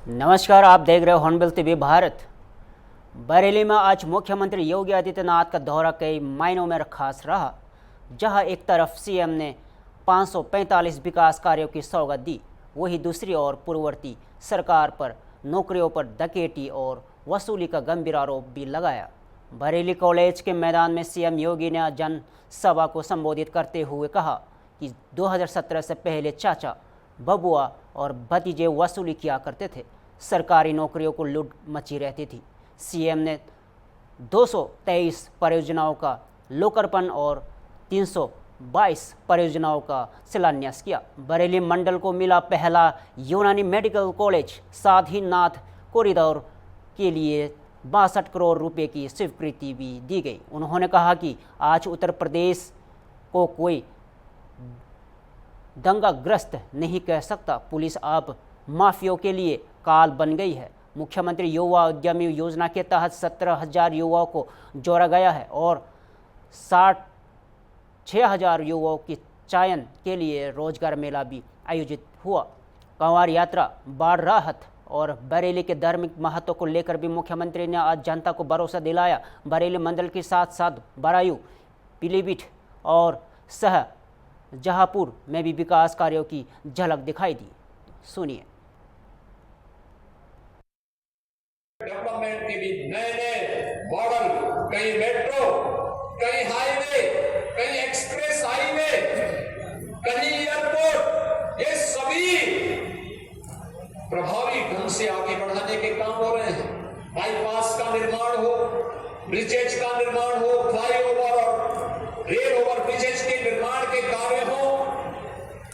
नमस्कार, आप देख रहे हो हॉर्नबिल टीवी भारत। बरेली में आज मुख्यमंत्री योगी आदित्यनाथ का दौरा कई मायनों में खास रहा। जहां एक तरफ सीएम ने 545 विकास कार्यों की सौगात दी, वहीं दूसरी ओर पूर्ववर्ती सरकार पर नौकरियों पर डकैती और वसूली का गंभीर आरोप भी लगाया। बरेली कॉलेज के मैदान में सीएम योगी ने जनसभा को संबोधित करते हुए कहा कि 2017 से पहले चाचा, बबुआ और भतीजे वसूली किया करते थे। सरकारी नौकरियों को लूट मची रहती थी। सीएम ने 223 परियोजनाओं का लोकार्पण और 322 परियोजनाओं का शिलान्यास किया। बरेली मंडल को मिला पहला यूनानी मेडिकल कॉलेज, साथ ही नाथ कॉरिडोर के लिए 62 करोड़ रुपए की स्वीकृति भी दी गई। उन्होंने कहा कि आज उत्तर प्रदेश को कोई दंगाग्रस्त नहीं कह सकता। पुलिस अब माफियों के लिए काल बन गई है। मुख्यमंत्री युवा उद्यमी योजना के तहत 17,000 युवाओं को जोड़ा गया है और 6,000 युवाओं के चयन के लिए रोजगार मेला भी आयोजित हुआ। कंवर यात्रा, बाढ़ राहत और बरेली के धार्मिक महत्व को लेकर भी मुख्यमंत्री ने आज जनता को भरोसा दिलाया। बरेली मंडल के साथ साथ बरायू, पीलीभीत और शाहजहांपुर में भी विकास कार्यों की झलक दिखाई दी। सुनिए। डेवलपमेंट के भी नए नए मॉडल, कई मेट्रो, कई हाईवे, कई एक्सप्रेस हाईवे, कहीं एयरपोर्ट, ये सभी प्रभावी ढंग से आगे बढ़ाने के काम हो रहे हैं। बाईपास का निर्माण हो, ब्रिजेज का निर्माण हो, फ्लाईओवर और रेल ओवर ब्रिजेज के निर्माण के कार्य हो,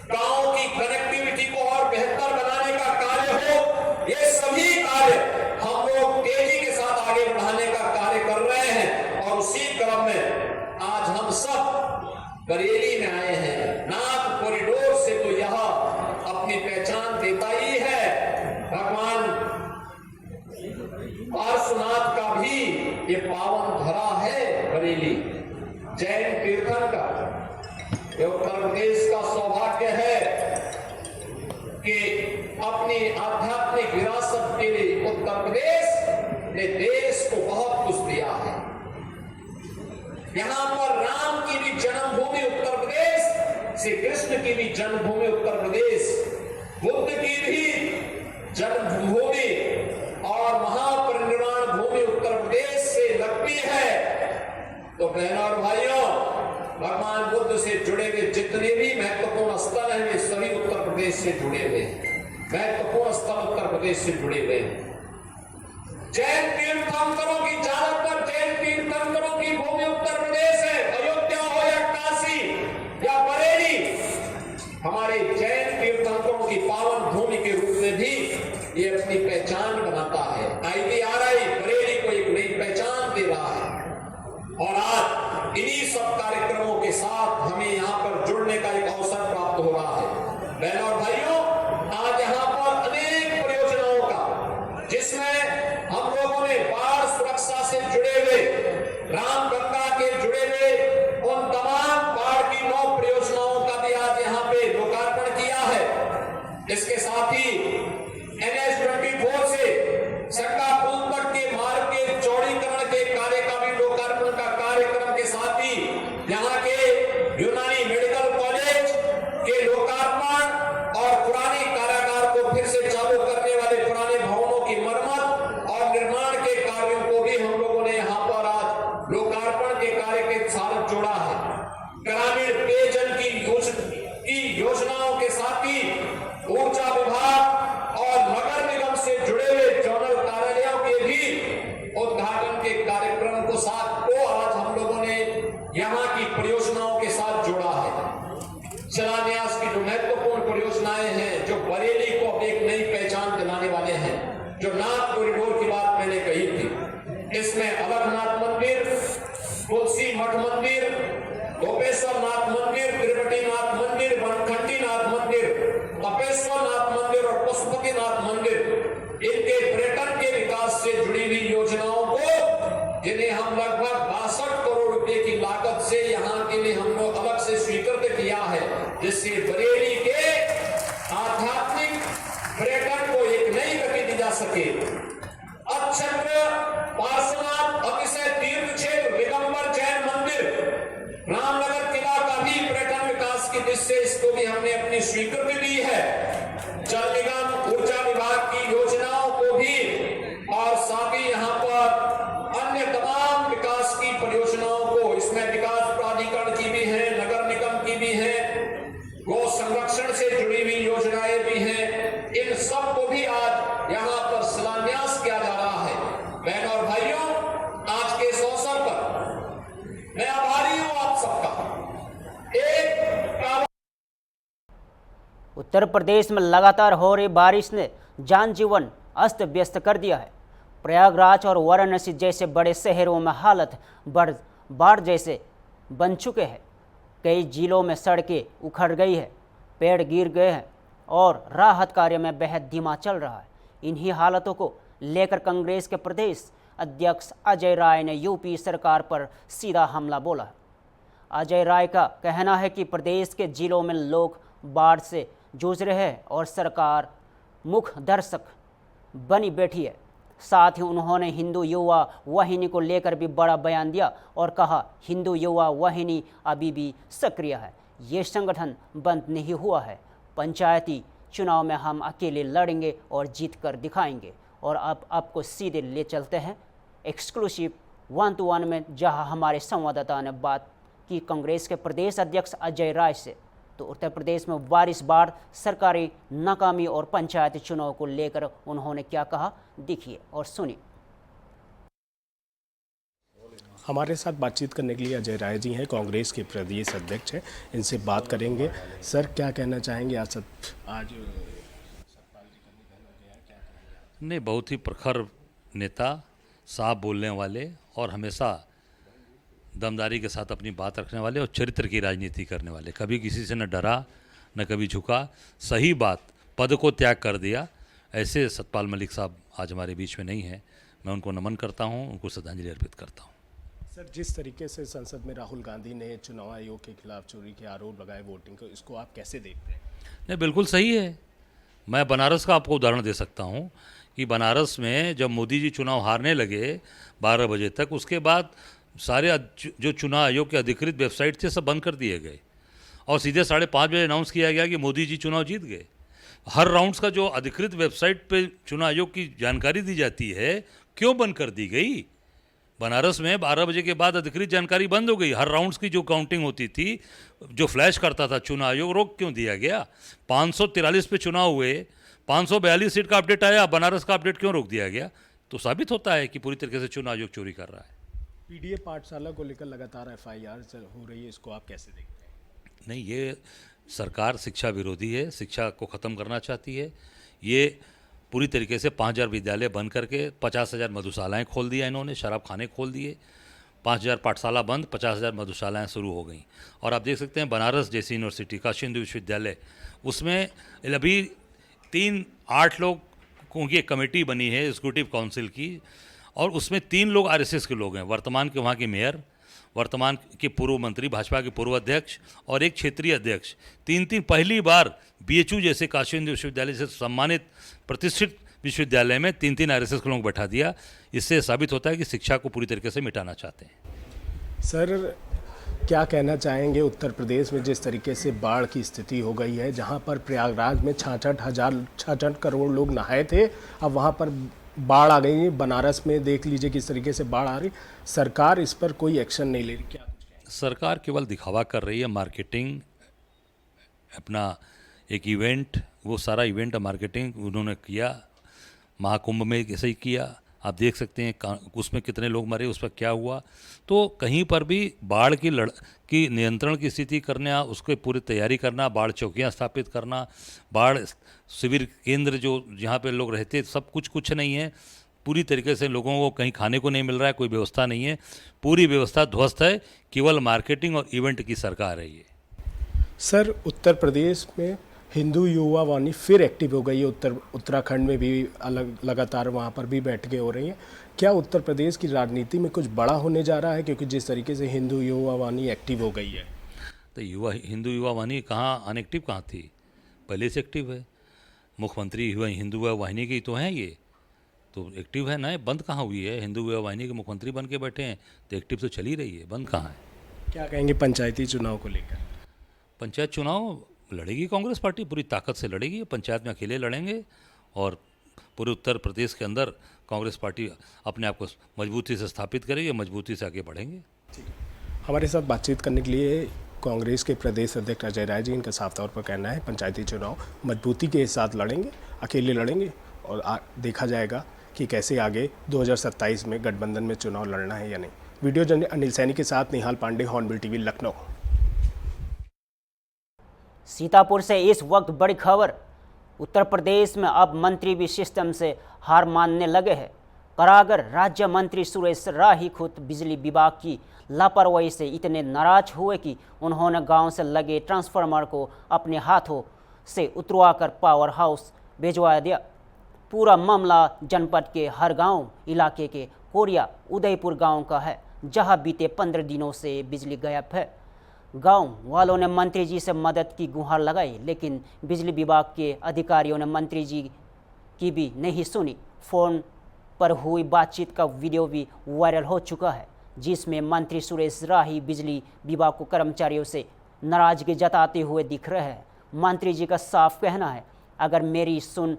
गांव की कनेक्टिविटी को और बेहतर बनाने का कार्य हो, ये सभी कार्य हम लोग तेजी के साथ आगे बढ़ाने का कार्य कर रहे हैं। और उसी क्रम में आज हम सब बरेली में आए हैं। नाथ कॉरिडोर से तो यह अपनी पहचान देता ही है। भगवान पार्श्वनाथ का भी ये पावन धरा है बरेली, जैन तीर्थन का। ये उत्तर प्रदेश का सौभाग्य है कि अपनी आध्यात्मिक विरासत के लिए उत्तर प्रदेश ने देश को बहुत कुछ दिया है। यहां पर राम की भी जन्मभूमि उत्तर प्रदेश, श्री कृष्ण की भी जन्मभूमि उत्तर प्रदेश, बुद्ध की भी जन्मभूमि और महापरिनिर्वाण भूमि उत्तर प्रदेश से लगती है। तो बहनों और भाइयों, भगवान बुद्ध से जुड़े हुए जितने भी महत्वपूर्ण स्थल हैं, वे सभी उत्तर प्रदेश से जुड़े हुए हैं। महत्वपूर्ण स्थल उत्तर प्रदेश से जुड़े हुए हैं। जैन तीर्थंकरों की ज्यादातर जैन तीर्थंकरों की भूमि उत्तर प्रदेश है। अयोध्या हो या काशी या बरेली, हमारे जैन तीर्थंकरों की पावन भूमि के रूप में भी ये अपनी पहचान बनाता है। ITRI बरेली को एक नई पहचान दे रहा है। और आज इन्हीं सब कार्यक्रमों के साथ हमें यहाँ पर जुड़ने का एक अवसर प्राप्त हो रहा है। बहनों और भाइयों, आज यहाँ पर अनेक परियोजनाओं का, जिसमें हम लोगों ने बाढ़ सुरक्षा से जुड़े हुए, रामगंगा के जुड़े हुए उन तमाम बाढ़ की 9 परियोजनाओं का भी आज यहाँ पे लोकार्पण किया है। इसके साथ ही NH-24 से शंका पुल तक के मार्ग के चौड़ीकरण के कार्य का भी लोकार्पण का कार्यक्रम के साथ ही यहाँ के यूनानी मेडिकल कॉलेज के लोकार्पण और पुराने कारागार को फिर से चालू करने वाले पुराने भवनों की मरम्मत और निर्माण के कार्यों को भी हम लोगों ने यहाँ पर आज लोकार्पण के कार्य के साथ जोड़ा है। ग्रामीण पेयजल की योजनाओं के साथ ही ऊर्जा विभाग और नगर निगम से जुड़े हुए जोनल कार्यालयों के भी उद्घाटन के कार्यक्रम को आज हम लोगों ने यहाँ की परियोजनाओं के साथ जोड़ा है। शिलान्यास की जो महत्वपूर्ण परियोजनाएं हैं, जो बरेली को एक नई पहचान दिलाने वाले हैं, जो नाथ कॉरिडोर की बात मैंने कही थी, इसमें अलखनाथ मंदिर, तुलसी मठ मंदिर, गोपेश्वर नाथ मंदिर, त्रिपटी नाथ मंदिर, वनखंडी नाथ मंदिर, तपेश्वर नाथ मंदिर और पशुपति नाथ मंदिर, इनके पर्यटन के विकास से जुड़ी हुई योजनाओं को, जिन्हें हम लगभग 62 करोड़ रुपए की लागत से यहाँ के लिए हम लोग अलग से स्वीकृत किया है, जिससे बरेली के आध्यात्मिक पर्यटन को एक नई गति दी जा सके। अक्षत्र पार्श्वनाथ अतिशय तीर्थ क्षेत्र दिगंबर जैन मंदिर रामनगर किला का भी पर्यटन विकास की दृष्टि से इसको भी हमने अपनी स्वीकृति दी है। जल निगम ऊर्जा विभाग की योजनाओं को भी और साथ ही यहाँ पर अन्य तमाम विकास की परियोजनाओं को, इसमें विकास प्राधिकरण की भी है, नगर निगम की भी है, गौ संरक्षण से जुड़ी हुई योजनाएं भी हैं, इन सब को भी आज यहाँ पर शिलान्यास किया जा रहा है। बहनों और भाइयों, आज के इस अवसर पर मैं आभारी हूं आप सबका। उत्तर प्रदेश में लगातार हो रही बारिश ने जनजीवन अस्त व्यस्त कर दिया है। प्रयागराज और वाराणसी जैसे बड़े शहरों में हालत बाढ़ जैसे बन चुके हैं। कई जिलों में सड़कें उखड़ गई है, पेड़ गिर गए हैं और राहत कार्य में बेहद धीमा चल रहा है। इन्हीं हालातों को लेकर कांग्रेस के प्रदेश अध्यक्ष अजय राय ने यूपी सरकार पर सीधा हमला बोला है। अजय राय का कहना है कि प्रदेश के जिलों में लोग बाढ़ से जूझ रहे हैं और सरकार मुख्य दर्शक बनी बैठी है। साथ ही उन्होंने हिंदू युवा वाहिनी को लेकर भी बड़ा बयान दिया और कहा, हिंदू युवा वाहिनी अभी भी सक्रिय है, ये संगठन बंद नहीं हुआ है। पंचायती चुनाव में हम अकेले लड़ेंगे और जीत कर दिखाएंगे। और अब आपको सीधे ले चलते हैं एक्सक्लूसिव 1-to-1 में, जहां हमारे संवाददाता ने बात की कांग्रेस के प्रदेश अध्यक्ष अजय राय से। तो उत्तर प्रदेश में बारिश, बाढ़, सरकारी नाकामी और पंचायती चुनाव को लेकर उन्होंने क्या कहा, देखिए और सुनिए। हमारे साथ बातचीत करने के लिए अजय राय जी हैं, कांग्रेस के प्रदेश अध्यक्ष हैं। इनसे बात करेंगे। सर, क्या कहना चाहेंगे आज नहीं, बहुत ही प्रखर नेता, साफ बोलने वाले और हमेशा दमदारी के साथ अपनी बात रखने वाले और चरित्र की राजनीति करने वाले। कभी किसी से न डरा न कभी झुका, सही बात, पद को त्याग कर दिया। ऐसे सतपाल मलिक साहब आज हमारे बीच में नहीं हैं। मैं उनको नमन करता हूं, उनको श्रद्धांजलि अर्पित करता हूं। सर, जिस तरीके से संसद में राहुल गांधी ने चुनाव आयोग के खिलाफ चोरी के आरोप लगाए वोटिंग को, इसको आप कैसे देखते हैं? नहीं, बिल्कुल सही है। मैं बनारस का आपको उदाहरण दे सकता हूं कि बनारस में जब मोदी जी चुनाव हारने लगे 12 बजे तक, उसके बाद सारे जो चुनाव आयोग के अधिकृत वेबसाइट थे सब बंद कर दिए गए और सीधे 5:30 बजे अनाउंस किया गया कि मोदी जी चुनाव जीत गए। हर राउंड्स का जो अधिकृत वेबसाइट पे चुनाव आयोग की जानकारी दी जाती है, क्यों बंद कर दी गई? बनारस में 12 बजे के बाद अधिकृत जानकारी बंद हो गई। हर राउंड्स की जो काउंटिंग होती थी, जो फ्लैश करता था चुनाव आयोग, रोक क्यों दिया गया? 543 पे चुनाव हुए, 542 सीट का अपडेट आया, बनारस का अपडेट क्यों रोक दिया गया? तो साबित होता है कि पूरी तरीके से चुनाव आयोग चोरी कर रहा है। पीडीए पाठशाला को लेकर लगातार एफआईआर हो रही है, इसको आप कैसे देखते हैं? नहीं, ये सरकार शिक्षा विरोधी है, शिक्षा को ख़त्म करना चाहती है। ये पूरी तरीके से 5000 विद्यालय बंद करके 50,000 मधुशालाएँ खोल दिया इन्होंने, शराब खाने खोल दिए। 5000 पाठशाला बंद, 50,000 मधुशालाएँ शुरू हो गई। और आप देख सकते हैं बनारस जैसी यूनिवर्सिटी, काशी हिंदू विश्वविद्यालय, उसमें अभी 8 लोगों की एक कमेटी बनी है एग्जीक्यूटिव काउंसिल की, और उसमें 3 लोग आरएसएस के लोग हैं। वर्तमान के वहाँ के मेयर, वर्तमान के पूर्व मंत्री, भाजपा के पूर्व अध्यक्ष और एक क्षेत्रीय अध्यक्ष। 3 पहली बार बीएचयू जैसे काशी हिंदू विश्वविद्यालय से सम्मानित प्रतिष्ठित विश्वविद्यालय में 3 आरएसएस के लोगों को बैठा दिया। इससे साबित होता है कि शिक्षा को पूरी तरीके से मिटाना चाहते हैं। सर, क्या कहना चाहेंगे उत्तर प्रदेश में जिस तरीके से बाढ़ की स्थिति हो गई है, जहाँ पर प्रयागराज में 66 करोड़ लोग नहाए थे, अब वहाँ पर बाढ़ आ गई। बनारस में देख लीजिए किस तरीके से बाढ़ आ रही, सरकार इस पर कोई एक्शन नहीं ले रही। क्या सरकार केवल दिखावा कर रही है, मार्केटिंग, अपना एक इवेंट, वो सारा इवेंट मार्केटिंग उन्होंने किया। महाकुंभ में ऐसे ही किया। आप देख सकते हैं उसमें कितने लोग मरे, उस पर क्या हुआ। तो कहीं पर भी बाढ़ की नियंत्रण की स्थिति करना, उसके पूरी तैयारी करना, बाढ़ चौकियां स्थापित करना, बाढ़ शिविर केंद्र जो जहाँ पे लोग रहते, सब कुछ नहीं है। पूरी तरीके से लोगों को कहीं खाने को नहीं मिल रहा है, कोई व्यवस्था नहीं है, पूरी व्यवस्था ध्वस्त है। केवल मार्केटिंग और इवेंट की सरकार है ये। सर, उत्तर प्रदेश में हिंदू युवा वाहिनी फिर एक्टिव हो गई है। उत्तराखंड में भी लगातार वहाँ पर भी बैठकें हो रही हैं। क्या उत्तर प्रदेश की राजनीति में कुछ बड़ा होने जा रहा है, क्योंकि जिस तरीके से हिंदू युवा वाहिनी एक्टिव हो गई है? तो हिंदू युवा वाहिनी कहाँ अनएक्टिव कहाँ थी, पहले से एक्टिव है। मुख्यमंत्री हिंदू युवा वाहिनी की तो हैं ये, तो एक्टिव है ना, ये बंद कहाँ हुई है? हिंदू विवाह वाहिनी के मुख्यमंत्री बन के बैठे हैं तो एक्टिव तो चल ही रही है, बंद कहाँ है? क्या कहेंगे पंचायती चुनाव को लेकर? पंचायत चुनाव लड़ेगी कांग्रेस पार्टी, पूरी ताकत से लड़ेगी। पंचायत में अकेले लड़ेंगे और पूरे उत्तर प्रदेश के अंदर कांग्रेस पार्टी अपने आप को मजबूती से स्थापित करेगी, मजबूती से आगे बढ़ेंगे। हमारे साथ बातचीत करने के लिए कांग्रेस के प्रदेश अध्यक्ष अजय राय जी, इनका साफ तौर पर कहना है पंचायती चुनाव मजबूती के साथ लड़ेंगे, अकेले लड़ेंगे और देखा जाएगा कि कैसे आगे 2027 में गठबंधन में चुनाव लड़ना है या नहीं। वीडियो जर्नलिस्ट अनिल सैनी के साथ निहाल पांडे, हॉर्नबिल टीवी, लखनऊ। सीतापुर से इस वक्त बड़ी खबर। उत्तर प्रदेश में अब मंत्री भी सिस्टम से हार मानने लगे हैं। करागर राज्य मंत्री सुरेश राही खुद बिजली विभाग की लापरवाही से इतने नाराज हुए कि उन्होंने गांव से लगे ट्रांसफार्मर को अपने हाथों से उतरवाकर पावर हाउस भिजवा दिया। पूरा मामला जनपद के हर गांव इलाके के कोरिया उदयपुर गांव का है, जहां बीते 15 दिनों से बिजली गायब है। गांव वालों ने मंत्री जी से मदद की गुहार लगाई, लेकिन बिजली विभाग के अधिकारियों ने मंत्री जी की भी नहीं सुनी। फोन पर हुई बातचीत का वीडियो भी वायरल हो चुका है, जिसमें मंत्री सुरेश राही बिजली विभाग को कर्मचारियों से नाराजगी जताते हुए दिख रहे हैं। मंत्री जी का साफ कहना है, अगर मेरी सुन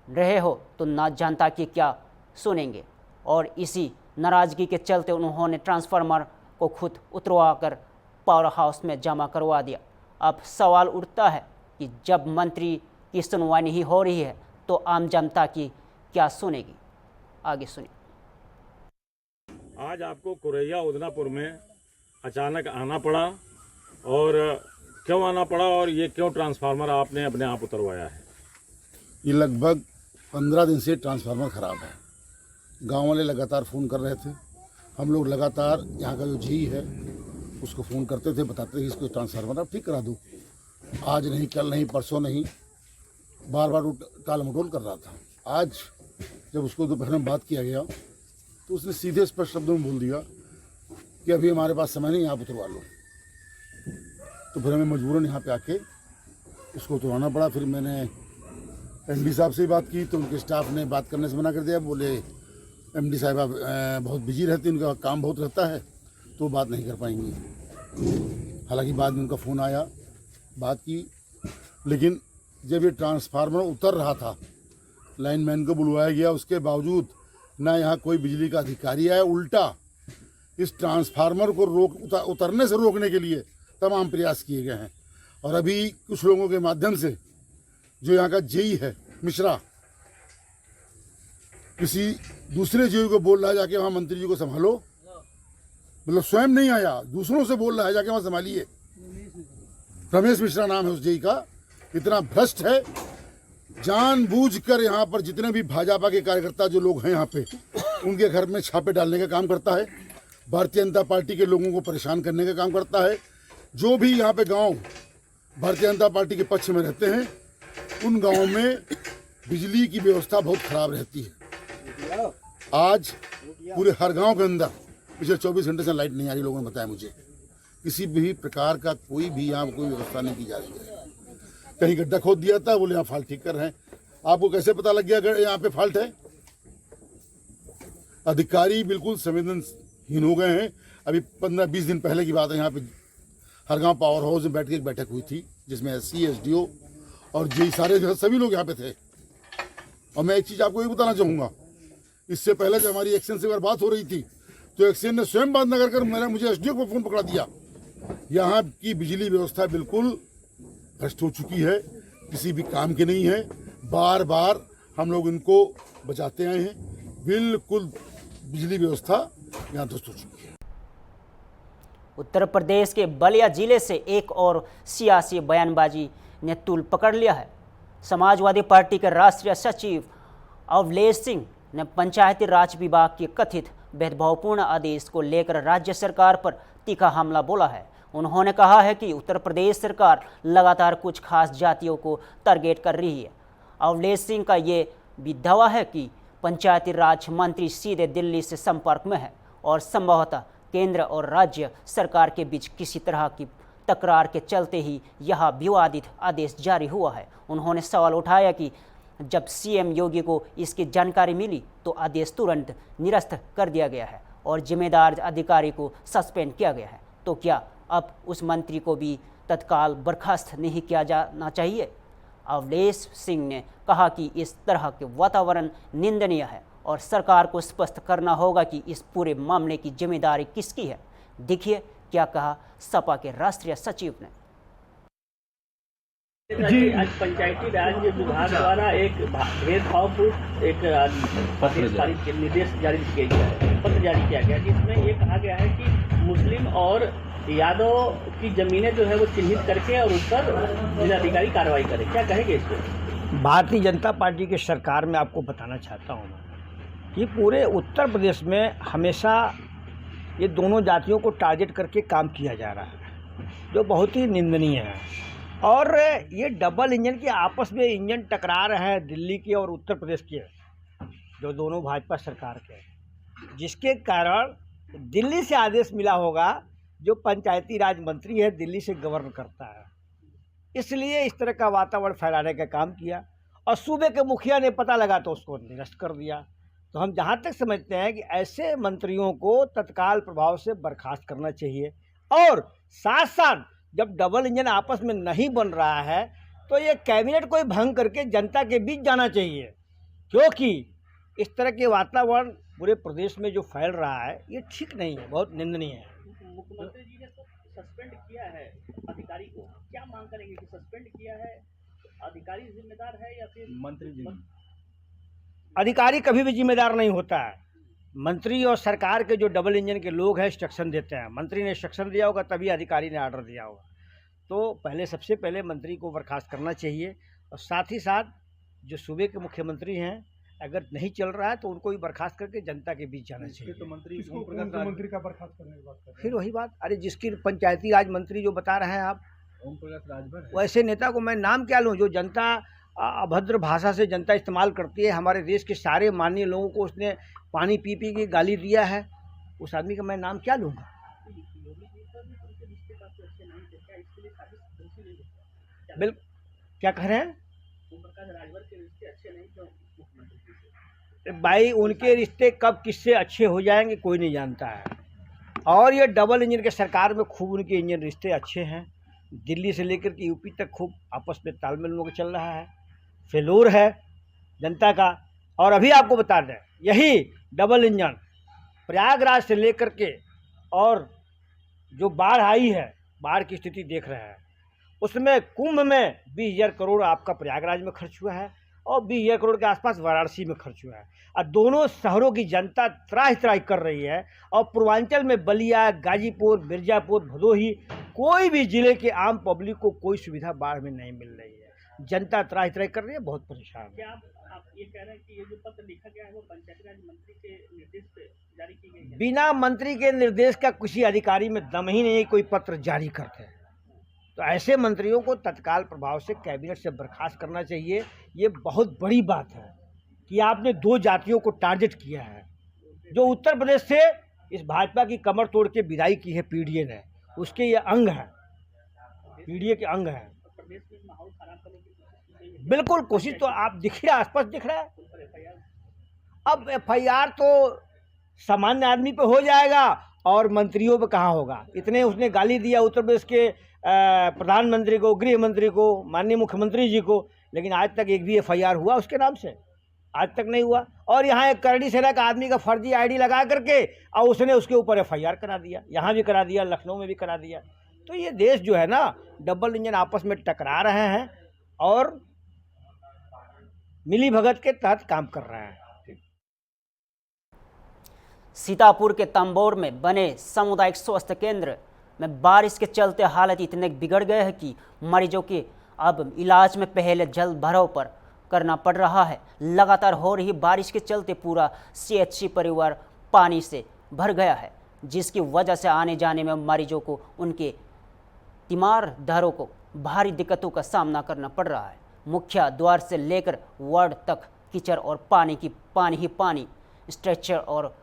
रहे हो तो ना जनता की क्या सुनेंगे, और इसी नाराजगी के चलते उन्होंने ट्रांसफार्मर को खुद उतरवा कर पावर हाउस में जमा करवा दिया। अब सवाल उठता है कि जब मंत्री की सुनवाई नहीं हो रही है तो आम जनता की क्या सुनेगी। आगे सुनिए। आज आपको कुरैया उदनापुर में अचानक आना पड़ा, और क्यों आना पड़ा और ये क्यों ट्रांसफार्मर आपने अपने आप उतरवाया है? ये लगभग 15 दिन से ट्रांसफार्मर ख़राब है। गांव वाले लगातार फ़ोन कर रहे थे, हम लोग लगातार यहाँ का जो जी है उसको फ़ोन करते थे, बताते थे इसको ट्रांसफार्मर आप ठीक करा दो। आज नहीं, कल नहीं, परसों नहीं, बार बार टाल मटोल कर रहा था। आज जब उसको दोपहर में बात किया गया तो उसने सीधे स्पष्ट शब्दों में बोल दिया कि अभी हमारे पास समय नहीं, आप उतरवा लो। तो फिर हमें मजबूरन यहाँ पे आके उसको उतरवाना पड़ा। फिर मैंने एमडी साहब से बात की तो उनके स्टाफ ने बात करने से मना कर दिया। बोले एमडी साहब बहुत बिजी रहती, उनका काम बहुत रहता है तो बात नहीं कर पाएंगी। हालांकि बाद में उनका फ़ोन आया, बात की, लेकिन जब ये ट्रांसफार्मर उतर रहा था, लाइनमैन को बुलवाया गया, उसके बावजूद ना यहाँ कोई बिजली का अधिकारी आया। उल्टा इस ट्रांसफार्मर को उतरने से रोकने के लिए तमाम प्रयास किए गए हैं। और अभी कुछ लोगों के माध्यम से जो यहाँ का जेई है मिश्रा, किसी दूसरे जेई को बोल रहा है जाके वहाँ मंत्री जी को संभालो, मतलब स्वयं नहीं आया, दूसरों से बोल रहा है जाके वहाँ संभालिए। रमेश मिश्रा नाम है उस जेई का। इतना भ्रष्ट है, जानबूझकर यहाँ पर जितने भी भाजपा के कार्यकर्ता जो लोग हैं यहाँ पे, उनके घर में छापे डालने का काम करता है, भारतीय जनता पार्टी के लोगों को परेशान करने का काम करता है। जो भी यहाँ पे गांव भारतीय जनता पार्टी के पक्ष में रहते हैं, उन गांवों में बिजली की व्यवस्था बहुत खराब रहती है। आज पूरे हर गांव के अंदर पिछले 24 घंटे से लाइट नहीं आ रही, लोगों ने बताया मुझे। किसी भी प्रकार का कोई भी यहाँ कोई व्यवस्था नहीं की जा रही है। कहीं गड्ढा खोद दिया था, बोले यहाँ फॉल्ट ठीक कर रहे हैं। आपको कैसे पता लग गया अगर यहाँ पे फॉल्ट है? अधिकारी बिल्कुल संवेदनहीन हो गए हैं। अभी 15-20 दिन पहले की बात है, यहाँ पे हर गांव पावर हाउस में बैठ के एक बैठक हुई थी, जिसमें एससी, एसडीओ और जे सारे जो सभी लोग यहाँ पे थे। और मैं एक चीज़ आपको ये बताना चाहूँगा, इससे पहले जब हमारी एक्शन से अगर बात हो रही थी तो एक्शन ने स्वयं बात न कर मुझे एसडीओ को फ़ोन पकड़ा दिया। यहाँ की बिजली व्यवस्था बिल्कुल भ्रष्ट हो चुकी है, किसी भी काम की नहीं है। बार बार हम लोग इनको बचाते आए हैं, बिल्कुल बिजली व्यवस्था यहाँ ध्वस्त हो चुकी है। उत्तर प्रदेश के बलिया जिले से एक और सियासी बयानबाजी ने तूल पकड़ लिया है। समाजवादी पार्टी के राष्ट्रीय सचिव अवलेश सिंह ने पंचायती राज विभाग के कथित भेदभावपूर्ण आदेश को लेकर राज्य सरकार पर तीखा हमला बोला है। उन्होंने कहा है कि उत्तर प्रदेश सरकार लगातार कुछ खास जातियों को टारगेट कर रही है। अवलेश सिंह का ये भी दावा है कि पंचायती राज मंत्री सीधे दिल्ली से संपर्क में है और संभवतः केंद्र और राज्य सरकार के बीच किसी तरह की तकरार के चलते ही यह विवादित आदेश जारी हुआ है। उन्होंने सवाल उठाया कि जब सीएम योगी को इसकी जानकारी मिली तो आदेश तुरंत निरस्त कर दिया गया है और जिम्मेदार अधिकारी को सस्पेंड किया गया है। तो क्या अब उस मंत्री को भी तत्काल बर्खास्त नहीं किया जाना चाहिए? अवधेश सिंह ने कहा कि इस तरह के वातावरण निंदनीय है और सरकार को स्पष्ट करना होगा कि इस पूरे मामले की जिम्मेदारी किसकी है। देखिए क्या कहा सपा के राष्ट्रीय सचिव ने। जी, आज पंचायती राज विभाग द्वारा एक भेदभावपूर्ण एक निर्देश जारी किया गया है, पत्र जारी किया गया, जिसमें ये कहा गया है कि मुस्लिम और यादव की जमीनें जो है वो चिन्हित करके और उस पर जिलाधिकारी कार्रवाई करे। क्या कहेंगे इस पर? भारतीय जनता पार्टी की सरकार में आपको बताना चाहता हूँ कि पूरे उत्तर प्रदेश में हमेशा ये दोनों जातियों को टारगेट करके काम किया जा रहा है, जो बहुत ही निंदनीय है। और ये डबल इंजन के आपस में इंजन टकरा रहे हैं दिल्ली के और उत्तर प्रदेश के, जो दोनों भाजपा सरकार के, जिसके कारण दिल्ली से आदेश मिला होगा, जो पंचायती राज मंत्री है दिल्ली से गवर्न करता है, इसलिए इस तरह का वातावरण फैलाने का काम किया और सूबे के मुखिया ने पता लगा तो उसको निरस्त कर दिया। तो हम जहाँ तक समझते हैं कि ऐसे मंत्रियों को तत्काल प्रभाव से बर्खास्त करना चाहिए और साथ साथ जब डबल इंजन आपस में नहीं बन रहा है तो ये कैबिनेट को ही भंग करके जनता के बीच जाना चाहिए, क्योंकि इस तरह के वातावरण पूरे प्रदेश में जो फैल रहा है ये ठीक नहीं है, बहुत निंदनीय है। मुख्यमंत्री जी ने तो सस्पेंड किया है अधिकारी को, क्या मांग करेंगे कि सस्पेंड किया है, अधिकारी जिम्मेदार है या फिर मंत्री जी? अधिकारी कभी भी जिम्मेदार नहीं होता है। मंत्री और सरकार के जो डबल इंजन के लोग हैं इंस्ट्रक्शन देते हैं, मंत्री ने इंस्ट्रक्शन दिया होगा तभी अधिकारी ने ऑर्डर दिया होगा। तो पहले सबसे पहले मंत्री को बर्खास्त करना चाहिए और साथ ही साथ जो सूबे के मुख्यमंत्री हैं अगर नहीं चल रहा है तो उनको भी बर्खास्त करके जनता के बीच जाना चाहिए। तो मंत्री का बर्खास्त करने की बात कर रहे हैं। फिर वही बात, अरे जिसकी पंचायती राज मंत्री जो बता रहे हैं आप, ओम प्रकाश राजभर, वैसे नेता को मैं नाम क्या लूँ? जो जनता अभद्र भाषा से जनता इस्तेमाल करती है, हमारे देश के सारे माननीय लोगों को उसने पानी पी पी के गाली दिया है, उस आदमी का मैं नाम क्या लूँगा? बिल्कुल, क्या कह रहे हैं भाई? उनके रिश्ते कब किससे अच्छे हो जाएंगे कोई नहीं जानता है। और ये डबल इंजन के सरकार में खूब उनके इंजन रिश्ते अच्छे हैं, दिल्ली से लेकर के यूपी तक खूब आपस में तालमेल लोग चल रहा है, फेलोर है जनता का। और अभी आपको बता दें, यही डबल इंजन प्रयागराज से लेकर के और जो बाढ़ आई है, बाढ़ की स्थिति देख रहे हैं, उसमें कुंभ में 20,000 करोड़ आपका प्रयागराज में खर्च हुआ है और 20,000 करोड़ के आसपास वाराणसी में खर्च हुआ है। और दोनों शहरों की जनता त्राहि त्राहि कर रही है और पूर्वांचल में बलिया, गाजीपुर, मिर्जापुर, भदोही, कोई भी जिले के आम पब्लिक को कोई सुविधा बाढ़ में नहीं मिल रही है। जनता त्राहि त्राहि कर रही है, बहुत परेशान है। क्या आप ये कह रहे हैं कि ये जो पत्र लिखा गया है वो पंचायती राज मंत्री के निर्देश पे जारी की गई है? बिना मंत्री के निर्देश का किसी अधिकारी में दम ही नहीं कोई पत्र जारी करते हैं। तो ऐसे मंत्रियों को तत्काल प्रभाव से कैबिनेट से बर्खास्त करना चाहिए। ये बहुत बड़ी बात है कि आपने दो जातियों को टारगेट किया है। जो उत्तर प्रदेश से इस भाजपा की कमर तोड़ के विदाई की है पीडीए ने, उसके ये अंग है, पीडीए के अंग है। बिल्कुल कोशिश तो आप दिख रहा है, स्पष्ट दिख रहा है। अब एफआईआर तो सामान्य आदमी पे हो जाएगा और मंत्रियों पे कहाँ होगा? इतने उसने गाली दिया उत्तर प्रदेश के प्रधानमंत्री को, गृह मंत्री को, माननीय मुख्यमंत्री जी को, लेकिन आज तक एक भी एफआईआर हुआ उसके नाम से? आज तक नहीं हुआ। और यहाँ एक करड़ी सेना का आदमी का फर्जी आईडी लगा करके और उसने उसके ऊपर एफआईआर करा दिया, यहाँ भी करा दिया, लखनऊ में भी करा दिया। तो ये देश जो है ना, डबल इंजन आपस में टकरा रहे हैं और मिली भगत के तहत काम कर रहे हैं। सीतापुर के तंबोर में बने सामुदायिक स्वास्थ्य केंद्र में बारिश के चलते हालत इतने बिगड़ गए हैं कि मरीजों के अब इलाज में पहले जल्द भराव पर करना पड़ रहा है। लगातार हो रही बारिश के चलते पूरा सीएचसी परिवार पानी से भर गया है, जिसकी वजह से आने जाने में मरीजों को उनके तीमारदारों को भारी दिक्कतों का सामना करना पड़ रहा है। मुख्य द्वार से लेकर वार्ड तक कीचड़ और पानी ही पानी, स्ट्रेचर और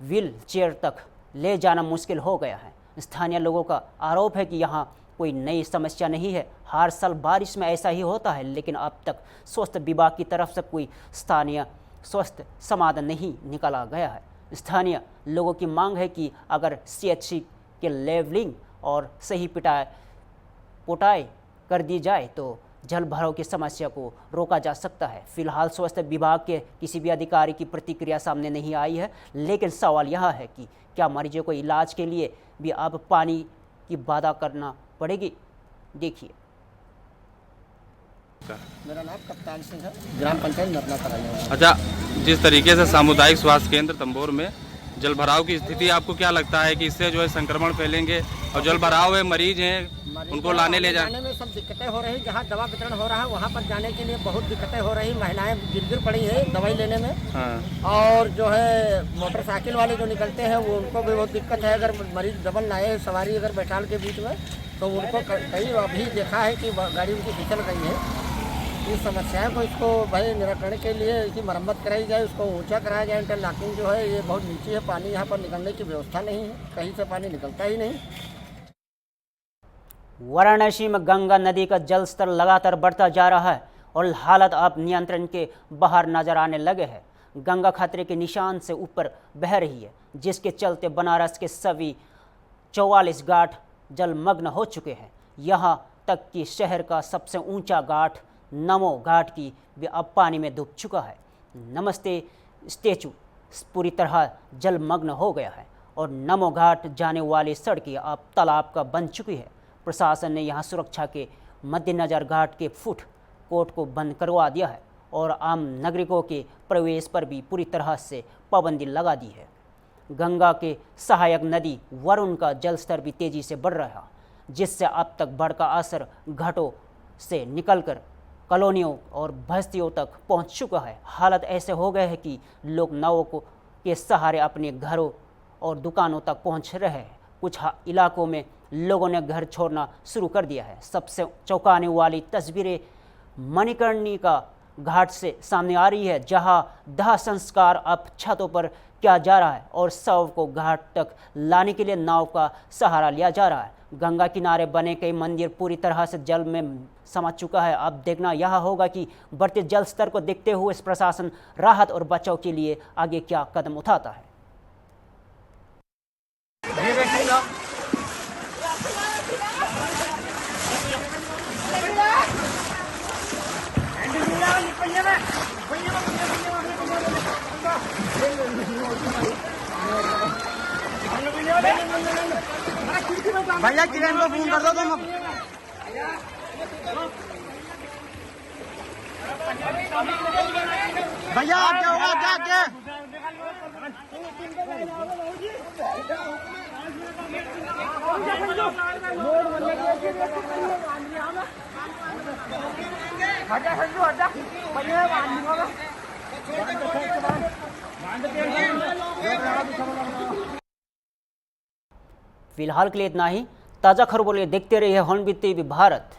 व्हील चेयर तक ले जाना मुश्किल हो गया है। स्थानीय लोगों का आरोप है कि यहाँ कोई नई समस्या नहीं है। हर साल बारिश में ऐसा ही होता है, लेकिन अब तक स्वास्थ्य विभाग की तरफ से कोई स्थानीय स्वास्थ्य समाधान नहीं निकाला गया है। स्थानीय लोगों की मांग है कि अगर CHC के लेवलिंग और सही पोटाई कर दी जाए तो जल भराव की समस्या को रोका जा सकता है। फिलहाल स्वास्थ्य विभाग के किसी भी अधिकारी की प्रतिक्रिया सामने नहीं आई है, लेकिन सवाल यह है कि क्या मरीजों को इलाज के लिए भी अब पानी की बाधा करना पड़ेगी। देखिए। मेरा नाम कप्तान सिंह है, ग्राम पंचायत नरना कराने। अच्छा, जिस तरीके से सामुदायिक स्वास्थ्य केंद्र तंबोर में जल भराव की स्थिति, आपको क्या लगता है कि इससे जो है संक्रमण फैलेंगे और जल भराव है, मरीज हैं, उनको लाने ले जाने में सब दिक्कतें हो रही। जहाँ दवा वितरण हो रहा है वहाँ पर जाने के लिए बहुत दिक्कतें हो रही। महिलाएं गिर पड़ी है दवाई लेने में। हाँ। और जो है मोटरसाइकिल वाले जो निकलते हैं वो उनको भी बहुत दिक्कत है। अगर मरीज डबल लाए सवारी अगर बैठाल के बीच में तो उनको कई अभी देखा है कि गाड़ी उनकी फिसल गई है। इस समस्याओं को इसको भाई निराकरण के लिए इसकी मरम्मत कराई जाए, उसको ऊंचा कराया जाए। इंटरलॉकिंग जो है ये बहुत नीचे है, पानी यहाँ पर निकलने की व्यवस्था नहीं है, कहीं से पानी निकलता ही नहीं। वाराणसी में गंगा नदी का जल स्तर लगातार बढ़ता जा रहा है और हालत अब नियंत्रण के बाहर नजर आने लगे हैं। गंगा खतरे के निशान से ऊपर बह रही है, जिसके चलते बनारस के सभी 44 घाट जलमग्न हो चुके हैं। यहाँ तक कि शहर का सबसे ऊंचा घाट नमो घाट की भी अब पानी में डूब चुका है। नमस्ते स्टैचू पूरी तरह जलमग्न हो गया है और नमो घाट जाने वाली सड़कें अब तालाब का बन चुकी है। प्रशासन ने यहाँ सुरक्षा के मद्देनज़र घाट के फुट कोर्ट को बंद करवा दिया है और आम नागरिकों के प्रवेश पर भी पूरी तरह से पाबंदी लगा दी है। गंगा के सहायक नदी वरुण का जलस्तर भी तेज़ी से बढ़ रहा है, जिससे अब तक बाढ़ का असर घाटों से निकलकर कॉलोनियों और बस्तियों तक पहुंच चुका है। हालत ऐसे हो गए हैं कि लोग नावों के सहारे अपने घरों और दुकानों तक पहुंच रहे हैं। कुछ इलाकों में लोगों ने घर छोड़ना शुरू कर दिया है। सबसे चौंकाने वाली तस्वीरें मणिकर्णिका घाट से सामने आ रही है, जहां दाह संस्कार अब छतों पर किया जा रहा है और शव को घाट तक लाने के लिए नाव का सहारा लिया जा रहा है। गंगा किनारे बने कई मंदिर पूरी तरह से जल में समा चुका है। अब देखना यह होगा कि बढ़ते जल स्तर को देखते हुए प्रशासन राहत और बचाव के लिए आगे क्या कदम उठाता है। भैया किरण को फोन कर दो तुम। भैया क्या होगा, क्या क्या फिलहाल के लिए इतना ही। ताज़ा खबरों के लिए देखते रहिए हॉर्नबिल टीवी भारत।